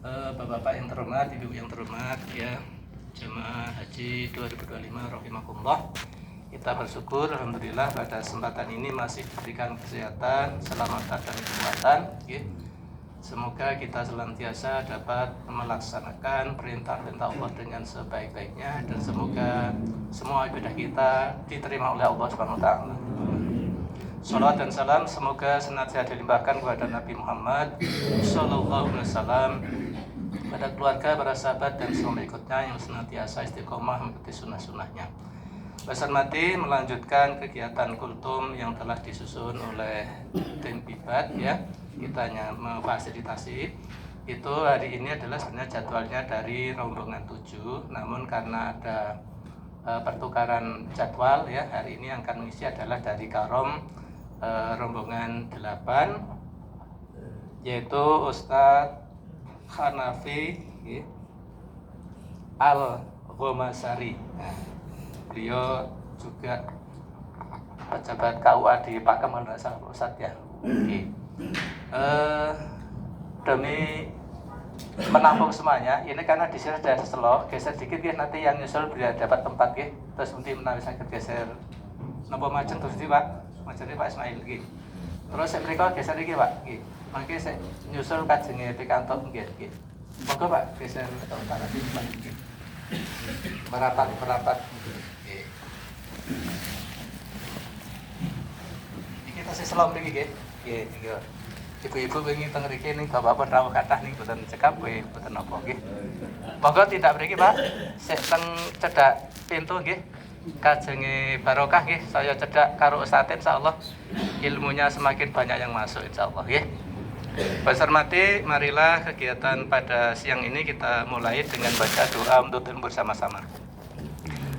Bapak-bapak yang terhormat, ibu yang terhormat, ya jemaah haji 2025 rahimakumullah. Kita bersyukur alhamdulillah pada kesempatan ini masih diberikan kesehatan, keselamatan dan kekuatan, ya. Semoga kita senantiasa dapat melaksanakan perintah-perintah Allah dengan sebaik-baiknya dan semoga semua ibadah kita diterima oleh Allah Subhanahu wa taala. Salawat dan salam semoga senantiasa dilimpahkan kepada Nabi Muhammad sallallahu alaihi wasallam, pada keluarga, para sahabat dan semua ikutnya yang senantiasa istiqomah mengikuti sunnah-sunnahnya. Bersermati melanjutkan kegiatan kultum yang telah disusun oleh tim Bibat, ya. Kita hanya memfasilitasi. Itu hari ini adalah sebenarnya jadwalnya dari rombongan 7, namun karena ada pertukaran jadwal, ya, hari ini yang akan mengisi adalah dari Karom rombongan 8, yaitu Ustadz Hanafi Al-Ghomasari. Nah, beliau juga pejabat KUA di Pakem, kalau tidak salah Ustadz, ya. Oke. Demi menampung semuanya, ini karena di sini ada slow, geser dikit ya, nanti yang nyusul biar dapat tempat ya. Terus nanti menawi sakit geser nopo macam terus di Pak. Majane Pak Ismail nggih. Terus sik mriko geser iki Pak, nggih. Mangke sik nyusul kajenge pikantuk nggih, nggih. Monggo Pak geser tempat iki Pak. Merapat nggih. Iki tasih selom mriki nggih. Nggih, nggih. Ibu-ibu wingi teng mriki ning bapak rawuh kathah ning boten cekap kowe boten napa nggih. Monggo tindak mriki Pak. Sik teng cedhak pintu nggih. Kajenge barokah nggih, saya cedak karo Ustadz insyaallah ilmunya semakin banyak yang masuk insyaallah nggih. Bersermati, marilah kegiatan pada siang ini kita mulai dengan baca doa untuk bersama-sama.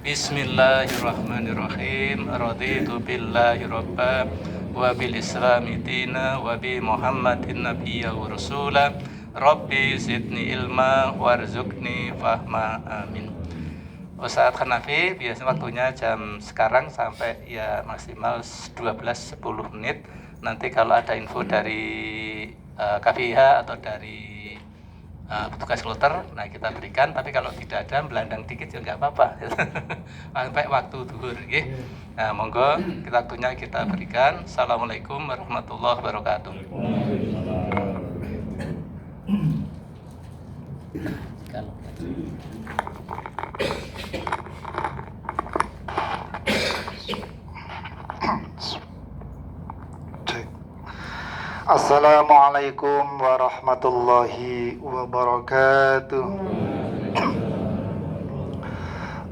Bismillahirrahmanirrahim. Raditu billahi rabba wa bil islami dina wa bi Muhammadin nabiyya wa rasula. Rabbi zidni ilma warzuqni fahma, amin. Ustadz Hanafi biasanya waktunya jam sekarang sampai ya maksimal 12-10 menit. Nanti kalau ada info dari KPIH atau dari petugas kloter, nah kita berikan. Tapi kalau tidak ada, belandang dikit ya nggak apa-apa. Sampai waktu zuhur, ya. Nah, monggo waktunya kita berikan. Assalamualaikum warahmatullahi wabarakatuh. Assalamualaikum warahmatullahi wabarakatuh.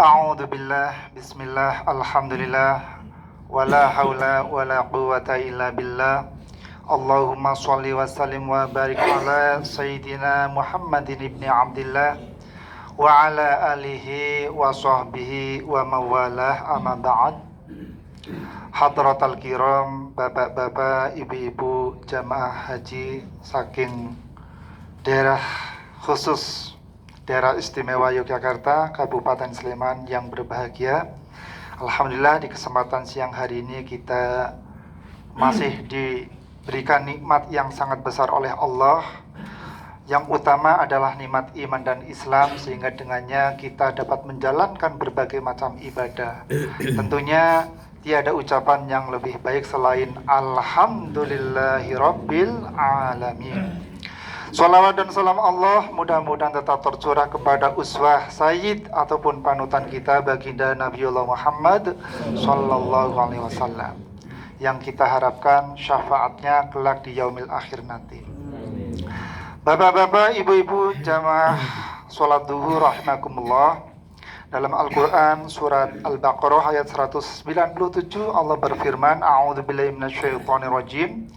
A'udzu billah, bismillah, alhamdulillah, wala haula wala quwwata illa billah. Allahumma shalli wa sallim wa barik ala sayyidina Muhammadin ibni Abdillah wa ala alihi wa sahbihi wa mawalah, amma ba'd. Hadratal kiram, bapak-bapak, ibu-ibu jamaah haji saking daerah khusus daerah istimewa Yogyakarta, Kabupaten Sleman yang berbahagia. Alhamdulillah di kesempatan siang hari ini kita masih diberikan nikmat yang sangat besar oleh Allah. Yang utama adalah nikmat iman dan Islam, sehingga dengannya kita dapat menjalankan berbagai macam ibadah. Tentunya tiada ucapan yang lebih baik selain Alhamdulillahirabbil alamin. Salawat dan salam Allah mudah-mudahan tetap tercurah kepada uswah sayyid ataupun panutan kita baginda Nabiullah Muhammad sallallahu alaihi wasallam, yang kita harapkan syafaatnya kelak di yaumil akhir nanti. Bapak-bapak, ibu-ibu jamaah salat zuhur rahimakumullah. Dalam Al-Quran surat Al-Baqarah ayat 197 Allah berfirman, A'udzubillahi minasyaitonirrajim.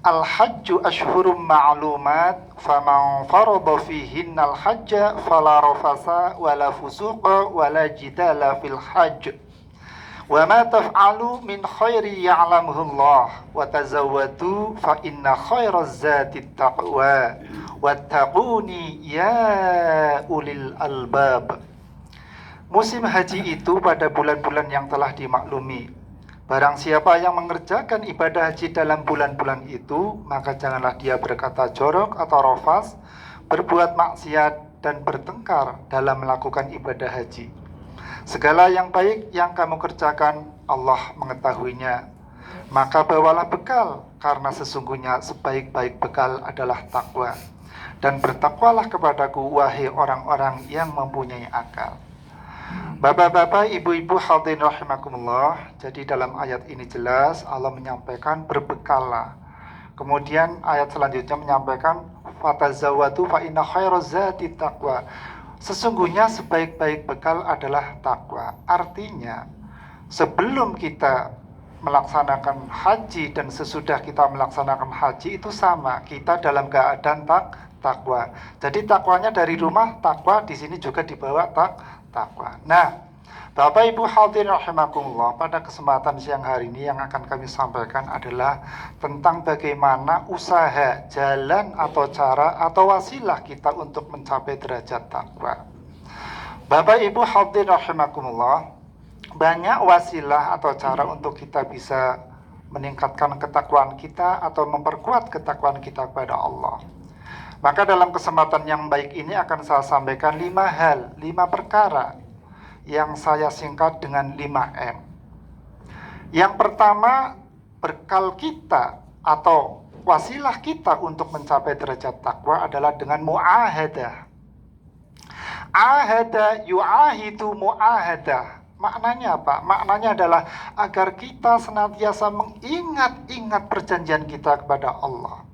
Al-hajju ashhurum ma'lumat, faman farada fihinnal hajja fala rafasa wala fusuqa wala jidala fil hajj. Wa ma taf'alu min khairi ya'lamuhullah wa tazawwadu fa inna khairaz zati taqwa wattaquni ya ulil albab. Musim haji itu pada bulan-bulan yang telah dimaklumi. Barang siapa yang mengerjakan ibadah haji dalam bulan-bulan itu, maka janganlah dia berkata jorok atau rofas, berbuat maksiat, dan bertengkar dalam melakukan ibadah haji. Segala yang baik yang kamu kerjakan, Allah mengetahuinya. Maka bawalah bekal, karena sesungguhnya sebaik-baik bekal adalah takwa. Dan bertakwalah kepadaku, wahai orang-orang yang mempunyai akal. Bapak-bapak, ibu-ibu hadirin rahimakumullah. Jadi dalam ayat ini jelas Allah menyampaikan berbekallah. Kemudian ayat selanjutnya menyampaikan fatazawwadu fa inna khairaz zati taqwa. Sesungguhnya sebaik-baik bekal adalah takwa. Artinya sebelum kita melaksanakan haji dan sesudah kita melaksanakan haji itu sama, kita dalam keadaan takwa. Jadi takwanya dari rumah, takwa di sini juga dibawa takwa. Nah, Bapak Ibu hadirin rahimakumullah, pada kesempatan siang hari ini yang akan kami sampaikan adalah tentang bagaimana usaha, jalan atau cara atau wasilah kita untuk mencapai derajat takwa. Bapak Ibu hadirin rahimakumullah, banyak wasilah atau cara untuk kita bisa meningkatkan ketakwaan kita atau memperkuat ketakwaan kita kepada Allah. Maka dalam kesempatan yang baik ini akan saya sampaikan 5 hal, 5 perkara yang saya singkat dengan 5M. Yang pertama, bekal kita atau wasilah kita untuk mencapai derajat takwa adalah dengan mu'ahadah. Ahada yu'ahidu mu'ahadah. Maknanya apa? Maknanya adalah agar kita senantiasa mengingat-ingat perjanjian kita kepada Allah.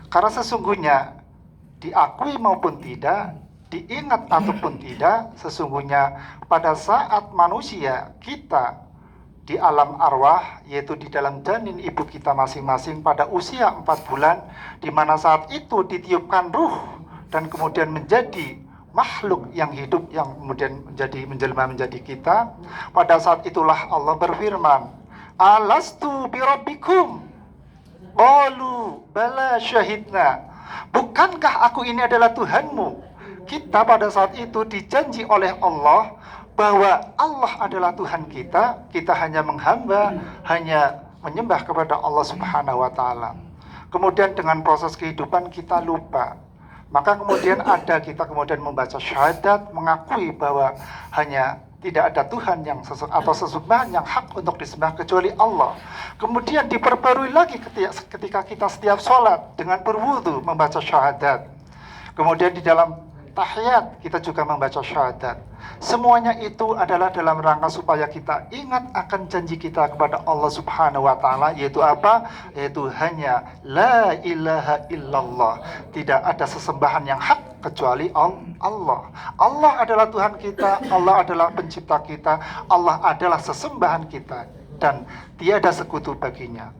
Karena sesungguhnya diakui maupun tidak, diingat ataupun tidak, sesungguhnya pada saat manusia kita di alam arwah, yaitu di dalam janin ibu kita masing-masing pada usia 4 bulan, di mana saat itu ditiupkan ruh dan kemudian menjadi makhluk yang hidup yang kemudian menjelma menjadi kita. Pada saat itulah Allah berfirman, alastu birabbikum qalu bala syahidna. Bukankah aku ini adalah Tuhanmu? Kita pada saat itu dijanji oleh Allah bahwa Allah adalah Tuhan kita. Kita hanya menghamba, hanya menyembah kepada Allah Subhanahu wa ta'ala. Kemudian dengan proses kehidupan kita lupa. Maka kemudian kita kemudian membaca syahadat, mengakui bahwa hanya tidak ada Tuhan yang atau sesembahan yang hak untuk disembah kecuali Allah. Kemudian diperbarui lagi ketika kita setiap sholat dengan berwudu membaca syahadat. Kemudian di dalam tahiyat kita juga membaca syahadat. Semuanya itu adalah dalam rangka supaya kita ingat akan janji kita kepada Allah Subhanahu wa ta'ala, yaitu apa? Yaitu hanya la ilaha illallah. Tidak ada sesembahan yang hak kecuali Allah. Allah adalah Tuhan kita, Allah adalah pencipta kita, Allah adalah sesembahan kita, dan tiada sekutu baginya.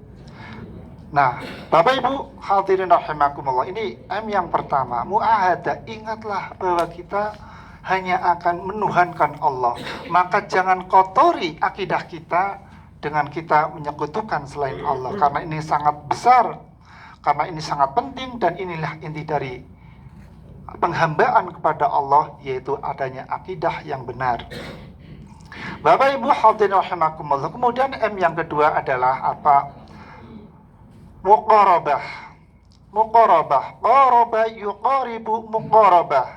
Nah, Bapak Ibu hadirin rahimakumullah, ini M yang pertama, mu'ahadah. Ingatlah bahwa kita hanya akan menuhankan Allah. Maka jangan kotori akidah kita dengan kita menyekutukan selain Allah, karena ini sangat besar, karena ini sangat penting, dan inilah inti dari penghambaan kepada Allah, yaitu adanya akidah yang benar. Bapak Ibu hadirin rahimakumullah. Kemudian M yang kedua adalah apa? Muqarabah. Qaraba yuqaribu muqarabah.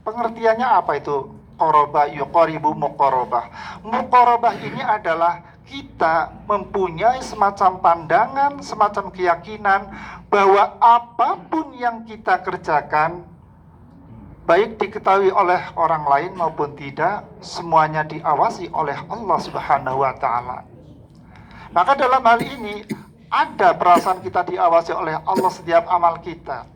Pengertiannya apa itu? Qaraba yuqaribu muqarabah. Muqarabah ini adalah kita mempunyai semacam pandangan, semacam keyakinan bahwa apapun yang kita kerjakan, baik diketahui oleh orang lain maupun tidak, semuanya diawasi oleh Allah Subhanahu wa ta'ala. Maka dalam hal ini ada perasaan kita diawasi oleh Allah setiap amal kita.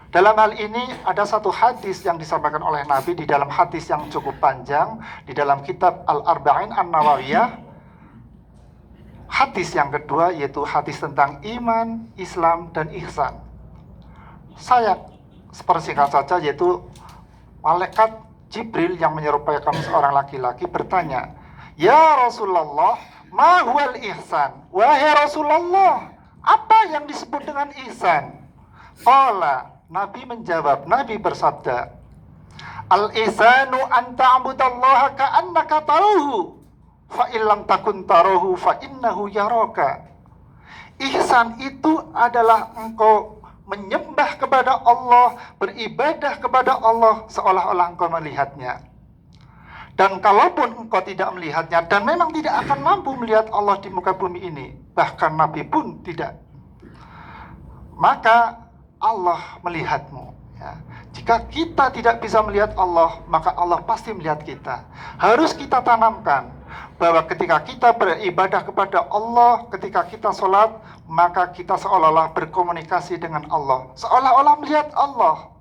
Dalam hal ini ada satu hadis yang disampaikan oleh Nabi di dalam hadis yang cukup panjang di dalam kitab Al-Arba'in An-Nawawiyah. Hadis yang kedua yaitu hadis tentang iman, Islam, dan ihsan. Saya persingkat saja, yaitu malaikat Jibril yang menyerupakan seorang laki-laki bertanya, "Ya Rasulullah, ma huwal ihsan?" Wahai Rasulullah, apa yang disebut dengan ihsan? Qala, Nabi menjawab, Nabi bersabda, "Al-ihsanu an ta'budallaha ka'annaka taruhu, fa illam takun taruhu fa innahu yaraka." Ihsan itu adalah engkau menyembah kepada Allah, beribadah kepada Allah seolah-olah engkau melihatnya. Dan kalaupun engkau tidak melihatnya, dan memang tidak akan mampu melihat Allah di muka bumi ini, bahkan Nabi pun tidak, maka Allah melihatmu. Ya. Jika kita tidak bisa melihat Allah, maka Allah pasti melihat kita. Harus kita tanamkan bahwa ketika kita beribadah kepada Allah, ketika kita sholat, maka kita seolah-olah berkomunikasi dengan Allah, seolah-olah melihat Allah.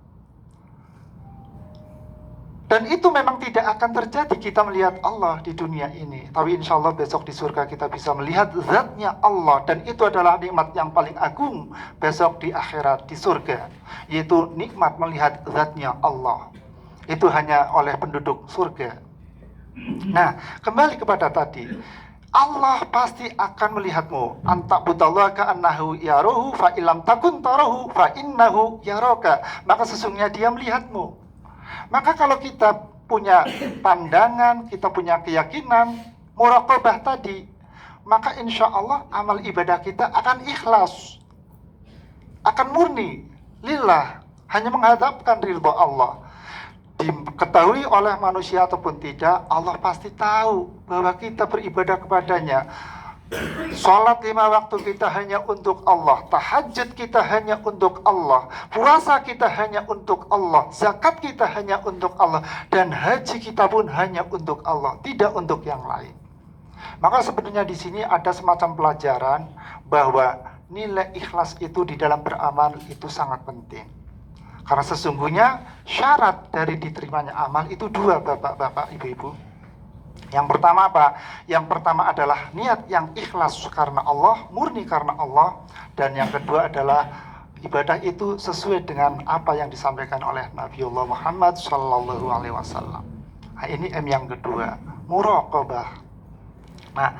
Dan itu memang tidak akan terjadi kita melihat Allah di dunia ini. Tapi insya Allah besok di surga kita bisa melihat zatnya Allah. Dan itu adalah nikmat yang paling agung besok di akhirat, di surga. Yaitu nikmat melihat zatnya Allah. Itu hanya oleh penduduk surga. Nah, kembali kepada tadi. Allah pasti akan melihatmu. Antakbudallaha ka'annahu yarohu fa ilam takun tarahu fa innahu yaroka. Maka sesungguhnya dia melihatmu. Maka kalau kita punya pandangan, kita punya keyakinan, muraqabah tadi, maka insya Allah amal ibadah kita akan ikhlas, akan murni, lillah, hanya menghadapkan ridha Allah. Diketahui oleh manusia ataupun tidak, Allah pasti tahu bahwa kita beribadah kepadanya. Sholat 5 waktu kita hanya untuk Allah, tahajud kita hanya untuk Allah, puasa kita hanya untuk Allah, zakat kita hanya untuk Allah, dan haji kita pun hanya untuk Allah, tidak untuk yang lain. Maka sebenarnya di sini ada semacam pelajaran bahwa nilai ikhlas itu di dalam beramal itu sangat penting. Karena sesungguhnya syarat dari diterimanya amal itu 2, bapak-bapak, ibu-ibu. Yang pertama apa? Yang pertama adalah niat yang ikhlas karena Allah, murni karena Allah. Dan yang kedua adalah ibadah itu sesuai dengan apa yang disampaikan oleh Nabiullah Muhammad SAW. Nah, ini M yang kedua, muraqabah. Nah,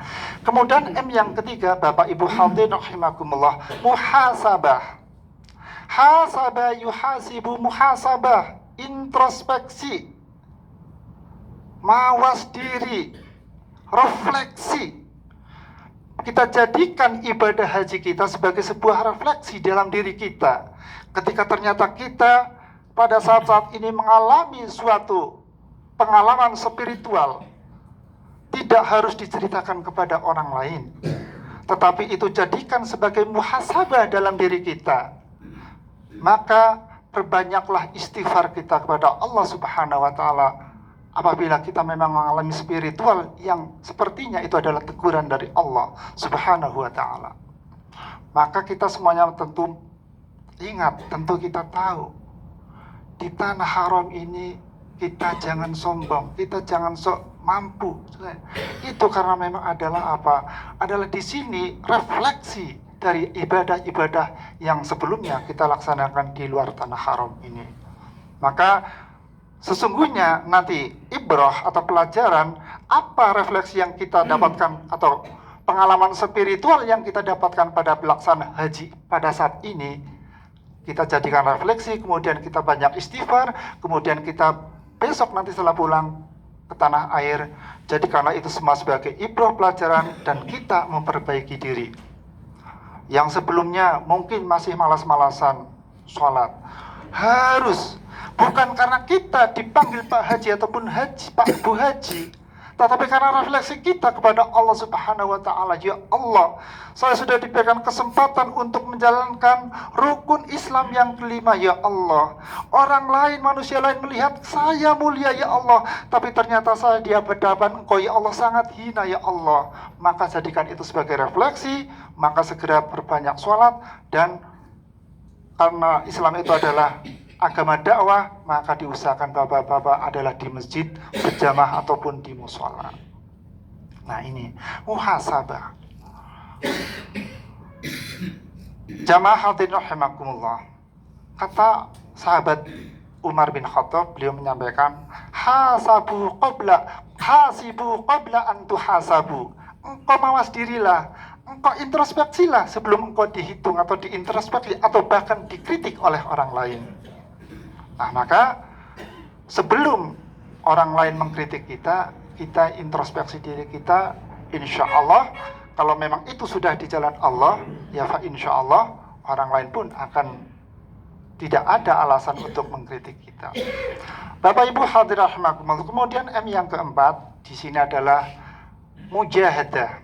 kemudian M yang ketiga, Bapak Ibu hadirin rahimakumullah, muhasabah. Hasabah yuhasibu muhasabah, introspeksi, mawas diri, refleksi. Kita jadikan ibadah haji kita sebagai sebuah refleksi dalam diri kita. Ketika ternyata kita pada saat-saat ini mengalami suatu pengalaman spiritual, tidak harus diceritakan kepada orang lain, tetapi itu jadikan sebagai muhasabah dalam diri kita. Maka perbanyaklah istighfar kita kepada Allah Subhanahu wa Ta'ala. Apabila kita memang mengalami spiritual yang sepertinya itu adalah teguran dari Allah Subhanahu wa Ta'ala, maka kita semuanya tentu ingat, tentu kita tahu, di tanah haram ini kita jangan sombong, kita jangan sok mampu. Itu karena memang adalah apa? Adalah di sini refleksi dari ibadah-ibadah yang sebelumnya kita laksanakan di luar tanah haram ini. Maka sesungguhnya nanti ibrah atau pelajaran, apa refleksi yang kita dapatkan atau pengalaman spiritual yang kita dapatkan pada pelaksanaan haji pada saat ini, kita jadikan refleksi, kemudian kita banyak istighfar, kemudian kita besok nanti setelah pulang ke tanah air, jadikanlah itu semua sebagai ibrah pelajaran dan kita memperbaiki diri. Yang sebelumnya mungkin masih malas-malasan sholat, harus, bukan karena kita dipanggil Pak Haji ataupun Haji, Pak Bu Haji, tetapi karena refleksi kita kepada Allah Subhanahu wa Ta'ala. Ya Allah, saya sudah diberikan kesempatan untuk menjalankan rukun Islam yang kelima. Ya Allah, orang lain, manusia lain melihat saya mulia ya Allah, tapi ternyata saya di hadapan Engkau ya Allah sangat hina ya Allah. Maka jadikan itu sebagai refleksi, maka segera berbanyak sholat. Dan karena Islam itu adalah agama dakwah, maka diusahakan bapak-bapak adalah di masjid berjamaah ataupun di mushola. Nah ini muhasabah. Jamaah hadirin rahimakumullah. Kata sahabat Umar bin Khattab, beliau menyampaikan, hasibu qabla an tuhasabu. Engkau mawas dirilah, engkau introspeksilah sebelum engkau dihitung atau diintrospeksi atau bahkan dikritik oleh orang lain. Nah, maka sebelum orang lain mengkritik kita, kita introspeksi diri kita. Insya Allah, kalau memang itu sudah di jalan Allah, ya fa insya Allah orang lain pun akan Tidak ada alasan untuk mengkritik kita. Bapak Ibu hadirin rahimakumullah. Kemudian M yang keempat di sini adalah mujahadah.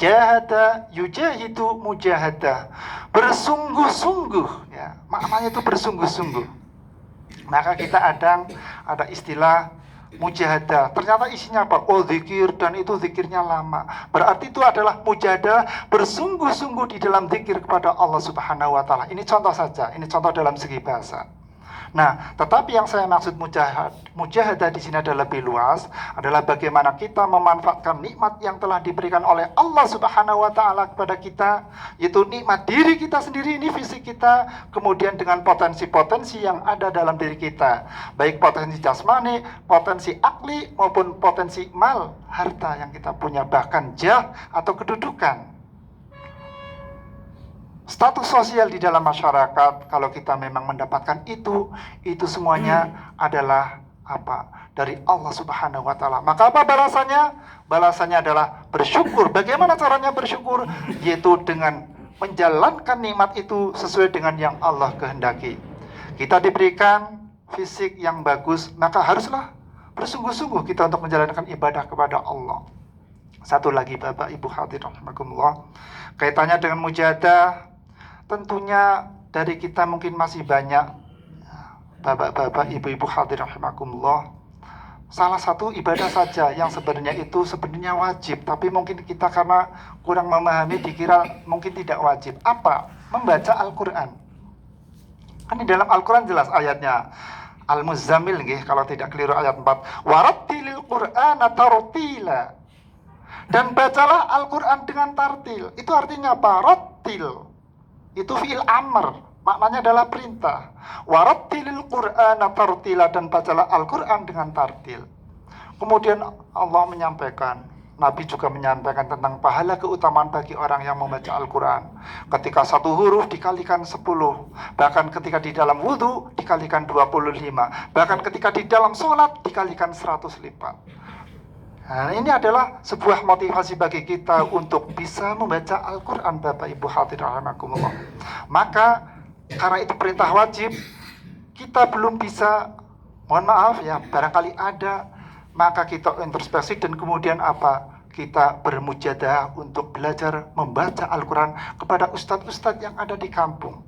Jahada yujahidu mujahadah. Bersungguh-sungguh, ya. Maknanya itu bersungguh-sungguh. Maka kita ada istilah mujahadah. Ternyata isinya apa? Oh, zikir, dan itu zikirnya lama. Berarti itu adalah mujahadah, bersungguh-sungguh di dalam zikir kepada Allah Subhanahu wa taala. Ini contoh saja, ini contoh dalam segi bahasa. Nah, tetapi yang saya maksud mujahadah di sini adalah lebih luas, adalah bagaimana kita memanfaatkan nikmat yang telah diberikan oleh Allah Subhanahu wa taala kepada kita, yaitu nikmat diri kita sendiri, ini fisik kita, kemudian dengan potensi-potensi yang ada dalam diri kita, baik potensi jasmani, potensi akli maupun potensi mal, harta yang kita punya, bahkan jah atau kedudukan. Status sosial di dalam masyarakat, kalau kita memang mendapatkan itu semuanya adalah apa? Dari Allah Subhanahu wa taala. Maka apa balasannya? Balasannya adalah bersyukur. Bagaimana caranya bersyukur? Yaitu dengan menjalankan nikmat itu sesuai dengan yang Allah kehendaki. Kita diberikan fisik yang bagus, maka haruslah bersungguh-sungguh kita untuk menjalankan ibadah kepada Allah. Satu lagi Bapak Ibu hadirin rahimakumullah, kaitannya dengan mujahadah. Tentunya dari kita mungkin masih banyak bapak-bapak, ibu-ibu hadirin rahimakumullah, salah satu ibadah saja yang sebenarnya wajib, tapi mungkin kita karena kurang memahami dikira mungkin tidak wajib. Apa? Membaca Al-Quran. Kan di dalam Al-Quran jelas ayatnya, Al-Muzammil kalau tidak keliru ayat 4, warattilil Qur'ana tartila. Dan bacalah Al-Quran dengan tartil. Itu artinya apa? Rattil itu fi'il amr, maknanya adalah perintah. Warattilil Qur'ana tartila, dan bacalah Al-Quran dengan tartil. Kemudian Allah menyampaikan, Nabi juga menyampaikan tentang pahala keutamaan bagi orang yang membaca Al-Quran. Ketika satu huruf dikalikan 10, bahkan ketika di dalam wudhu dikalikan 25, bahkan ketika di dalam sholat dikalikan 100 lipat. Nah, ini adalah sebuah motivasi bagi kita untuk bisa membaca Al-Quran, Bapak Ibu hadirin rahimakumullah. Maka karena itu perintah wajib, kita belum bisa, mohon maaf ya, barangkali ada, maka kita introspeksi dan kemudian apa? Kita bermujahadah untuk belajar membaca Al-Quran kepada ustadz-ustadz yang ada di kampung.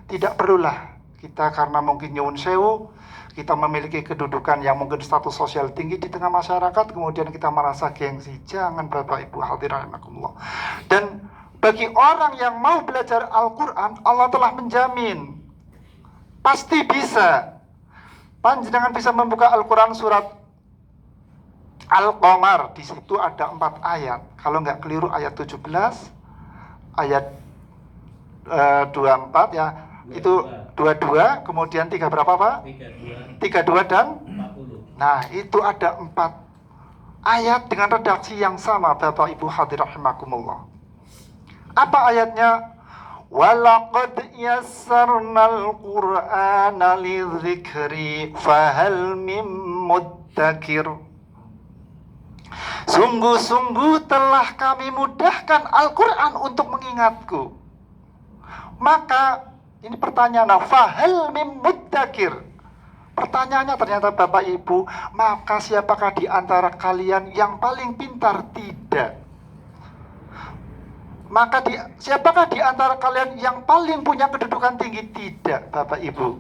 Tidak perlulah kita karena mungkin nyuwun sewu, kita memiliki kedudukan yang mungkin status sosial tinggi di tengah masyarakat, kemudian kita merasa gengsi. Jangan Bapak Ibu hadirin rahimakumullah. Dan bagi orang yang mau belajar Al-Quran, Allah telah menjamin pasti bisa. Panjenengan bisa membuka Al-Quran surat Al-Qamar, di situ ada 4 ayat. Kalau nggak keliru ayat 17, ayat 24 ya, itu 22, kemudian 3 berapa Pak? 32 dan 40. Nah, itu ada 4 ayat dengan redaksi yang sama Bapak Ibu hadirin rahimakumullah. Apa ayatnya? Walaqad yassarnal Qur'ana lidzikri fahal mim muddakir. Sungguh-sungguh telah kami mudahkan Al-Quran untuk mengingatku. Maka ini pertanyaan, fahal mim muddakir. Pertanyaannya ternyata Bapak Ibu, maka siapakah di antara kalian yang paling pintar? Tidak. Maka siapakah di antara kalian yang paling punya kedudukan tinggi? Tidak, Bapak Ibu.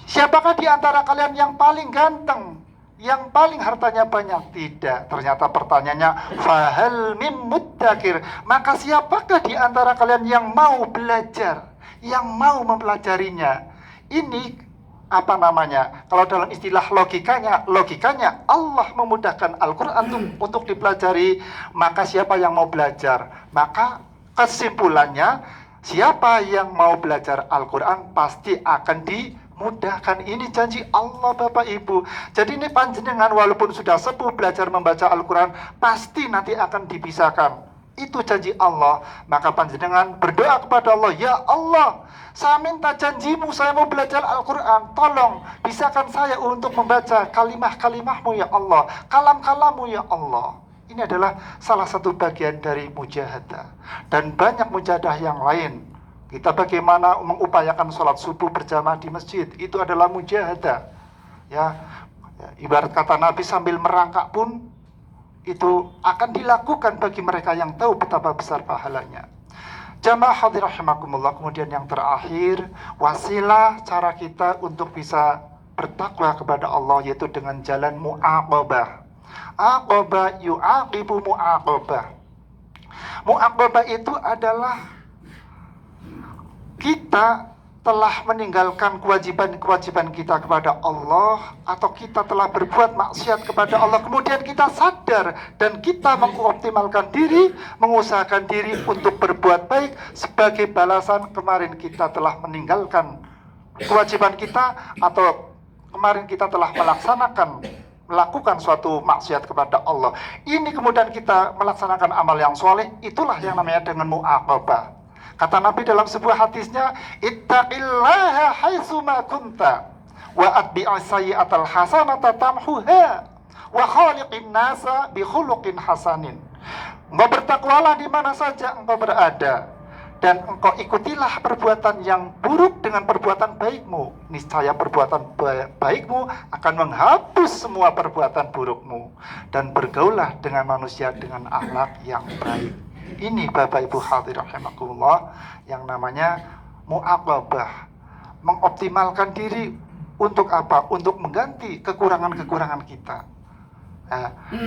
Siapakah di antara kalian yang paling ganteng? Yang paling hartanya banyak? Tidak. Ternyata pertanyaannya, fahal mim muddakir. Maka siapakah di antara kalian yang mau belajar, yang mau mempelajarinya? Ini apa namanya? Kalau dalam istilah logikanya Allah memudahkan Al-Quran untuk dipelajari. Maka siapa yang mau belajar? Maka kesimpulannya, siapa yang mau belajar Al-Quran pasti akan dimudahkan. Ini janji Allah Bapak Ibu. Jadi ini panjenengan walaupun sudah sepuh belajar membaca Al-Quran, pasti nanti akan dipisahkan. Itu janji Allah. Maka panjenengan berdoa kepada Allah, ya Allah, saya minta janjimu, saya mau belajar Al-Quran, tolong bisahkan saya untuk membaca kalimah-kalimahmu ya Allah, kalam-kalammu ya Allah. Ini adalah salah satu bagian dari mujahadah. Dan banyak mujahadah yang lain. Kita bagaimana mengupayakan sholat subuh berjamaah di masjid, itu adalah mujahadah. Ya, ibarat kata Nabi, sambil merangkak pun itu akan dilakukan bagi mereka yang tahu betapa besar pahalanya. Jamaah hadir rahimakumullah. Kemudian yang terakhir, wasilah cara kita untuk bisa bertakwa kepada Allah, yaitu dengan jalan mu'aqabah. Aqabah yu'aqibu mu'aqabah. Mu'aqabah itu adalah kita telah meninggalkan kewajiban-kewajiban kita kepada Allah, atau kita telah berbuat maksiat kepada Allah, kemudian kita sadar dan kita mengoptimalkan diri, mengusahakan diri untuk berbuat baik sebagai balasan kemarin kita telah meninggalkan kewajiban kita, atau kemarin kita telah melakukan suatu maksiat kepada Allah. Ini kemudian kita melaksanakan amal yang soleh, itulah yang namanya dengan mu'aqabah. Kata Nabi dalam sebuah hadisnya, ittaqillaha haitsu ma kunta wa atbi'is sayyi'atal hasanata tamhuha wa khaliqin nasa bi khuluqin hasanin. Engkau bertakwalah di mana saja engkau berada, dan engkau ikutilah perbuatan yang buruk dengan perbuatan baikmu. Niscaya perbuatan baikmu akan menghapus semua perbuatan burukmu, dan bergaullah dengan manusia dengan akhlak yang baik. Ini Bapak Ibu hadir rahimakumullah yang namanya mu'aqabah. Mengoptimalkan diri untuk apa? Untuk mengganti kekurangan-kekurangan kita.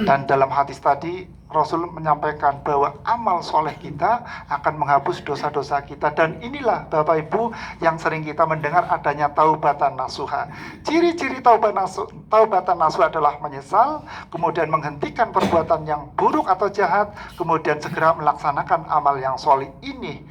Dan dalam hadis tadi Rasul menyampaikan bahwa amal soleh kita akan menghapus dosa-dosa kita. Dan inilah Bapak Ibu yang sering kita mendengar adanya taubatan nasuha. Ciri-ciri taubatan nasuha adalah menyesal, kemudian menghentikan perbuatan yang buruk atau jahat, kemudian segera melaksanakan amal yang soleh ini.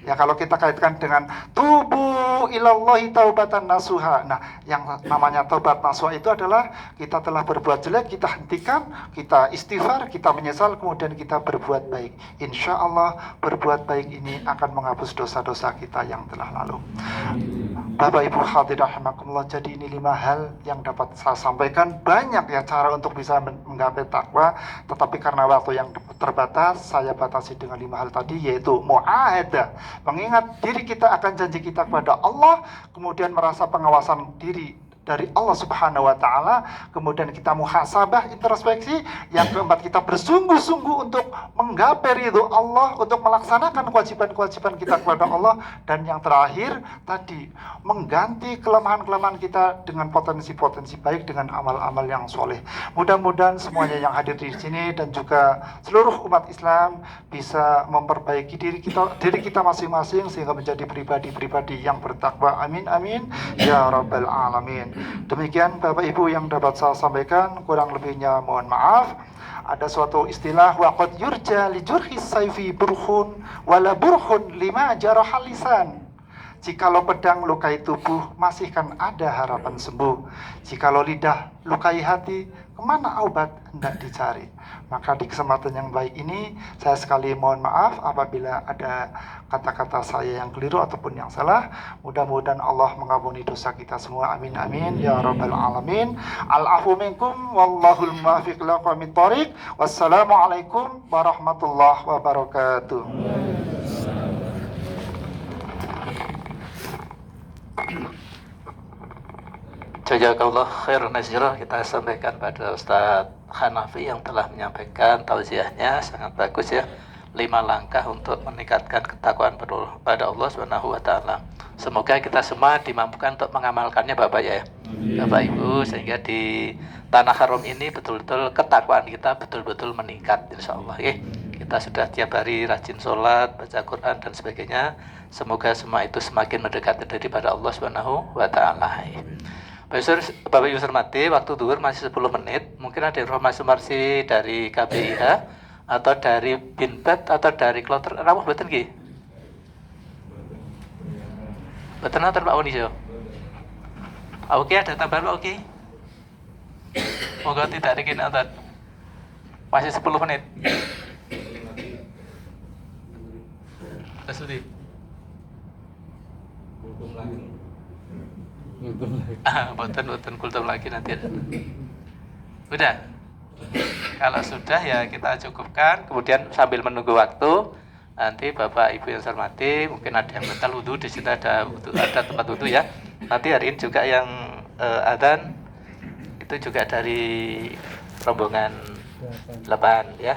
Ya, kalau kita kaitkan dengan tubu ilallahi taubatan nasuha. Nah, yang namanya taubat nasuha itu adalah kita telah berbuat jelek, kita hentikan, kita istighfar, kita menyesal, kemudian kita berbuat baik. Insya Allah berbuat baik ini akan menghapus dosa-dosa kita yang telah lalu. Bapak Ibu hadirin rahimakumullah, jadi ini 5 hal yang dapat saya sampaikan. Banyak ya cara untuk bisa menggapai takwa, tetapi karena waktu yang terbatas, saya batasi dengan 5 hal tadi, yaitu mu'ahadah, mengingat diri kita akan janji kita kepada Allah, kemudian merasa pengawasan diri dari Allah Subhanahu wa Ta'ala, kemudian kita muhasabah, introspeksi. Yang keempat, kita bersungguh-sungguh untuk menggapai ridho Allah, untuk melaksanakan kewajiban-kewajiban kita kepada Allah. Dan yang terakhir tadi, mengganti kelemahan-kelemahan kita dengan potensi-potensi baik, dengan amal-amal yang soleh. Mudah-mudahan semuanya yang hadir di sini dan juga seluruh umat Islam bisa memperbaiki diri kita masing-masing sehingga menjadi pribadi-pribadi yang bertakwa. Amin amin ya rabbal alamin. Demikian Bapak Ibu yang dapat saya sampaikan, kurang lebihnya mohon maaf. Ada suatu istilah, waqad yurja li jurhis sayfi burhun wala burhun lima jarahal lisan. Jikalau pedang lukai tubuh, masih kan ada harapan sembuh. Jikalau lidah lukai hati, kemana obat hendak dicari. Maka di kesempatan yang baik ini, saya sekali mohon maaf apabila ada kata-kata saya yang keliru ataupun yang salah. Mudah-mudahan Allah mengampuni dosa kita semua. Amin amin ya rabbal alamin. Al-afu minkum wallahul muwaffiq ila aqwamit thoriq. Wassalamualaikum warahmatullahi wabarakatuh. Jazakallah khairan nazirah. Kita sampaikan pada Ustadz Hanafi yang telah menyampaikan tausiahnya, sangat bagus ya. 5 langkah untuk meningkatkan ketakwaan pada Allah Subhanahu wa Ta'ala. Semoga kita semua dimampukan untuk mengamalkannya Bapak ya, Bapak Ibu, sehingga di tanah haram ini betul-betul ketakwaan kita betul-betul meningkat insya Allah ya. Kita sudah tiap hari rajin sholat, baca Quran dan sebagainya. Semoga semua itu semakin mendekati daripada Allah Subhanahu wa Ta'ala ya. Bapak Ibu hormati, waktu duhur masih 10 menit. Mungkin ada informasi dari KBIH atau dari Binbat atau dari kloter rawuh mboten nggih? Mboten nonton Pak Uni yo. Oke, ada tambahan Pak Oke? Moga tidak ada nonton. Masih 10 menit. Tasudi. Boten kultum lagi nanti ada. Udah. Kalau sudah ya kita cukupkan. Kemudian sambil menunggu waktu, Nanti Bapak Ibu yang saya hormati, mungkin ada yang batal wudhu, di situ ada tempat wudhu ya. Nanti hari ini juga yang adzan itu juga dari rombongan 8 ya.